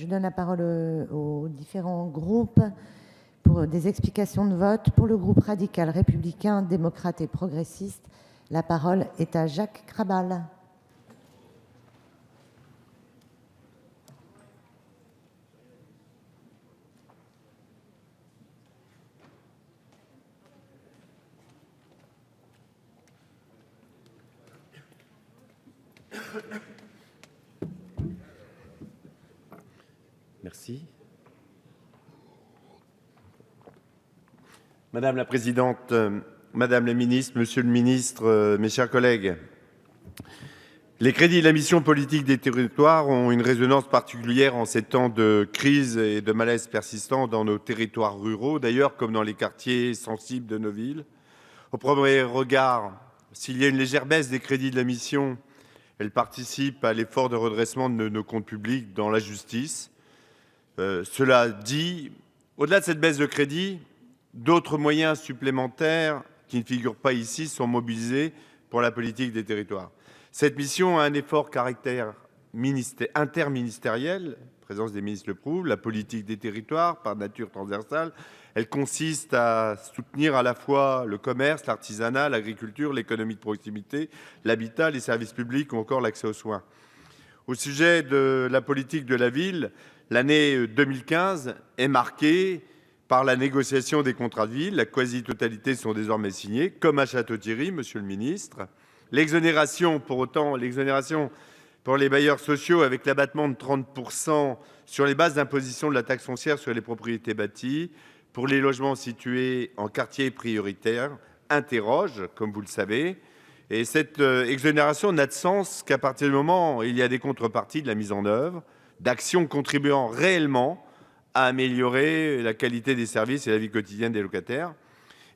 je donne la parole aux différents groupes pour des explications de vote. Pour le groupe radical, républicain, démocrate et progressiste, la parole est à Jacques Krabal. Merci. Madame la présidente, Madame la ministre, Monsieur le ministre, mes chers collègues, les crédits de la mission politique des territoires ont une résonance particulière en ces temps de crise et de malaise persistant dans nos territoires ruraux, d'ailleurs comme dans les quartiers sensibles de nos villes. Au premier regard, s'il y a une légère baisse des crédits de la mission, elle participe à l'effort de redressement de nos comptes publics dans la justice. Cela dit, au-delà de cette baisse de crédit, d'autres moyens supplémentaires qui ne figurent pas ici sont mobilisés pour la politique des territoires. Cette mission a un effort caractère interministériel, la présence des ministres le prouve, la politique des territoires par nature transversale. Elle consiste à soutenir à la fois le commerce, l'artisanat, l'agriculture, l'économie de proximité, l'habitat, les services publics ou encore l'accès aux soins. Au sujet de la politique de la ville, l'année 2015 est marquée par la négociation des contrats de ville. La quasi-totalité sont désormais signés, comme à Château-Thierry, monsieur le ministre. L'exonération, pour autant, l'exonération pour les bailleurs sociaux avec l'abattement de 30% sur les bases d'imposition de la taxe foncière sur les propriétés bâties pour les logements situés en quartier prioritaire interroge, comme vous le savez. Et cette exonération n'a de sens qu'à partir du moment où il y a des contreparties de la mise en œuvre, d'actions contribuant réellement à améliorer la qualité des services et la vie quotidienne des locataires.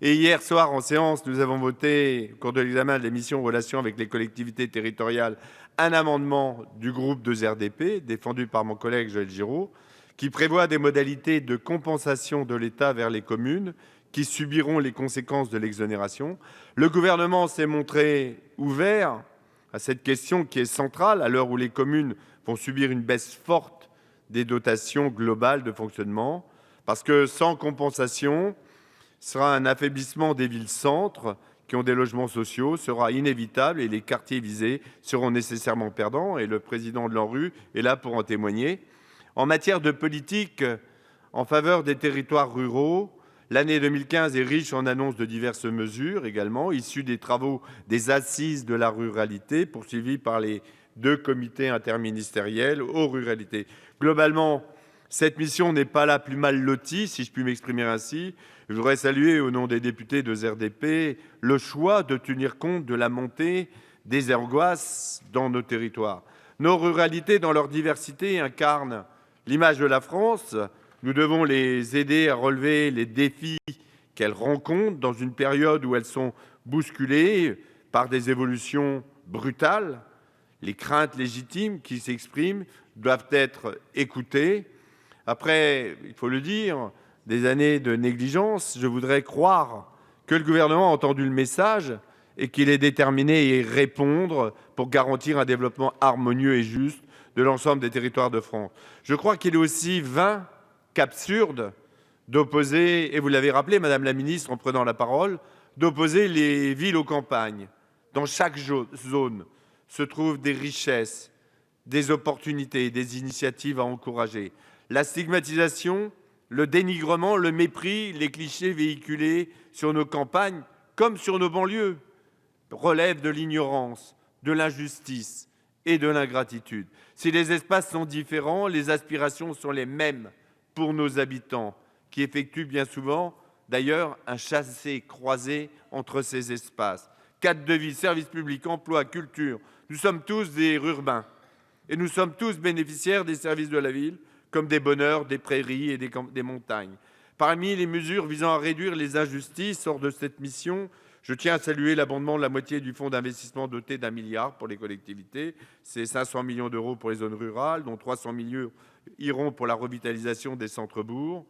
Et hier soir, en séance, nous avons voté, au cours de l'examen de la mission en relation avec les collectivités territoriales, un amendement du groupe 2RDP, défendu par mon collègue Joël Giraud, qui prévoit des modalités de compensation de l'État vers les communes qui subiront les conséquences de l'exonération. Le gouvernement s'est montré ouvert à cette question qui est centrale à l'heure où les communes vont subir une baisse forte des dotations globales de fonctionnement, parce que sans compensation, sera un affaiblissement des villes-centres qui ont des logements sociaux sera inévitable et les quartiers visés seront nécessairement perdants. Et le président de l'ANRU est là pour en témoigner. En matière de politique en faveur des territoires ruraux, l'année 2015 est riche en annonces de diverses mesures également, issues des travaux des assises de la ruralité, poursuivies par les 2 comités interministériels aux ruralités. Globalement, cette mission n'est pas la plus mal lotie, si je puis m'exprimer ainsi. Je voudrais saluer, au nom des députés de RDP, le choix de tenir compte de la montée des angoisses dans nos territoires. Nos ruralités, dans leur diversité, incarnent l'image de la France. Nous devons les aider à relever les défis qu'elles rencontrent dans une période où elles sont bousculées par des évolutions brutales. Les craintes légitimes qui s'expriment doivent être écoutées. Après, il faut le dire, des années de négligence, je voudrais croire que le gouvernement a entendu le message et qu'il est déterminé à y répondre pour garantir un développement harmonieux et juste de l'ensemble des territoires de France. Je crois qu'il est aussi vain qu'absurde d'opposer, et vous l'avez rappelé, Madame la Ministre, en prenant la parole, d'opposer les villes aux campagnes. Dans chaque zone se trouvent des richesses, des opportunités, des initiatives à encourager. La stigmatisation, le dénigrement, le mépris, les clichés véhiculés sur nos campagnes comme sur nos banlieues relèvent de l'ignorance, de l'injustice et de l'ingratitude. Si les espaces sont différents, les aspirations sont les mêmes pour nos habitants, qui effectuent bien souvent, d'ailleurs, un chassé-croisé entre ces espaces. Cadre de vie, services publics, emploi, culture, nous sommes tous des urbains et nous sommes tous bénéficiaires des services de la ville, comme des bonheurs, des prairies et des montagnes. Parmi les mesures visant à réduire les injustices hors de cette mission, je tiens à saluer l'abondement de la moitié du fonds d'investissement doté d'1 milliard pour les collectivités. C'est 500 millions d'euros pour les zones rurales, dont 300 millions iront pour la revitalisation des centres-bourgs.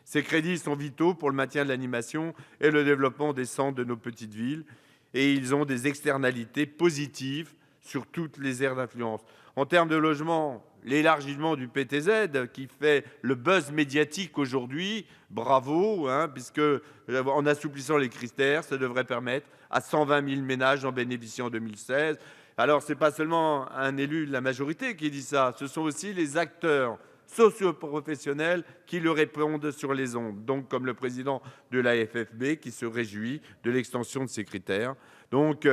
Ces crédits sont vitaux pour le maintien de l'animation et le développement des centres de nos petites villes. Et ils ont des externalités positives sur toutes les aires d'influence. En termes de logement, l'élargissement du PTZ qui fait le buzz médiatique aujourd'hui, bravo, puisque en assouplissant les critères, ça devrait permettre à 120 000 ménages d'en bénéficier en 2016. Alors, ce n'est pas seulement un élu de la majorité qui dit ça, ce sont aussi les acteurs socio-professionnels qui le répondent sur les ondes, donc comme le président de la FFB qui se réjouit de l'extension de ces critères. Donc,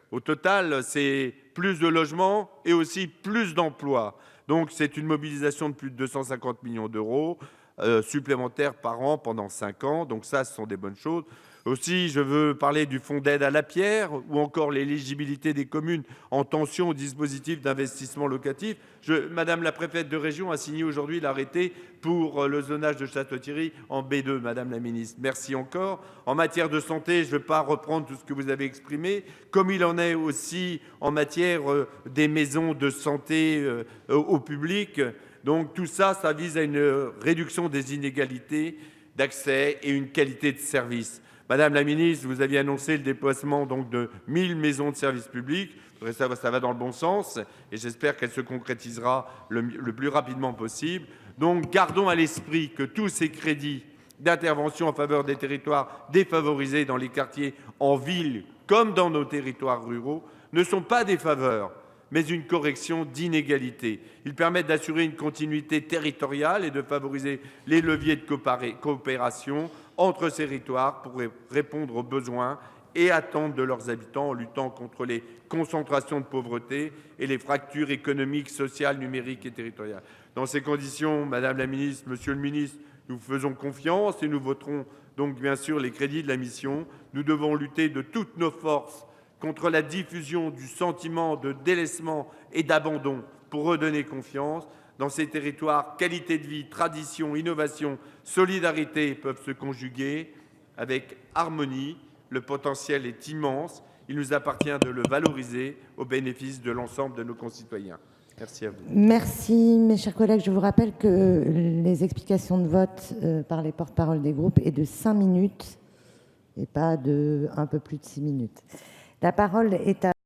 au total, c'est plus de logements et aussi plus d'emplois. Donc, c'est une mobilisation de plus de 250 millions d'euros supplémentaires par an pendant 5 ans. Donc ça, ce sont des bonnes choses. Aussi, je veux parler du fonds d'aide à la pierre ou encore l'éligibilité des communes en tension au dispositif d'investissement locatif. Madame la préfète de région a signé aujourd'hui l'arrêté pour le zonage de Château-Thierry en B2, Madame la ministre. Merci encore. En matière de santé, je ne vais pas reprendre tout ce que vous avez exprimé, comme il en est aussi en matière des maisons de santé au public. Donc tout ça, ça vise à une réduction des inégalités d'accès et une qualité de service. Madame la ministre, vous aviez annoncé le déploiement donc de 1000 maisons de service public. Ça va dans le bon sens et j'espère qu'elle se concrétisera le plus rapidement possible. Donc gardons à l'esprit que tous ces crédits d'intervention en faveur des territoires défavorisés dans les quartiers en ville comme dans nos territoires ruraux ne sont pas des faveurs, mais une correction d'inégalités. Ils permettent d'assurer une continuité territoriale et de favoriser les leviers de coopération entre ces territoires pour répondre aux besoins et attentes de leurs habitants en luttant contre les concentrations de pauvreté et les fractures économiques, sociales, numériques et territoriales. Dans ces conditions, Madame la ministre, Monsieur le ministre, nous faisons confiance et nous voterons donc bien sûr les crédits de la mission. Nous devons lutter de toutes nos forces contre la diffusion du sentiment de délaissement et d'abandon pour redonner confiance. Dans ces territoires, qualité de vie, tradition, innovation, solidarité peuvent se conjuguer avec harmonie. Le potentiel est immense. Il nous appartient de le valoriser au bénéfice de l'ensemble de nos concitoyens. Merci à vous. Merci, mes chers collègues. Je vous rappelle que les explications de vote par les porte-paroles des groupes est de 5 minutes et pas de un peu plus de 6 minutes. La parole est à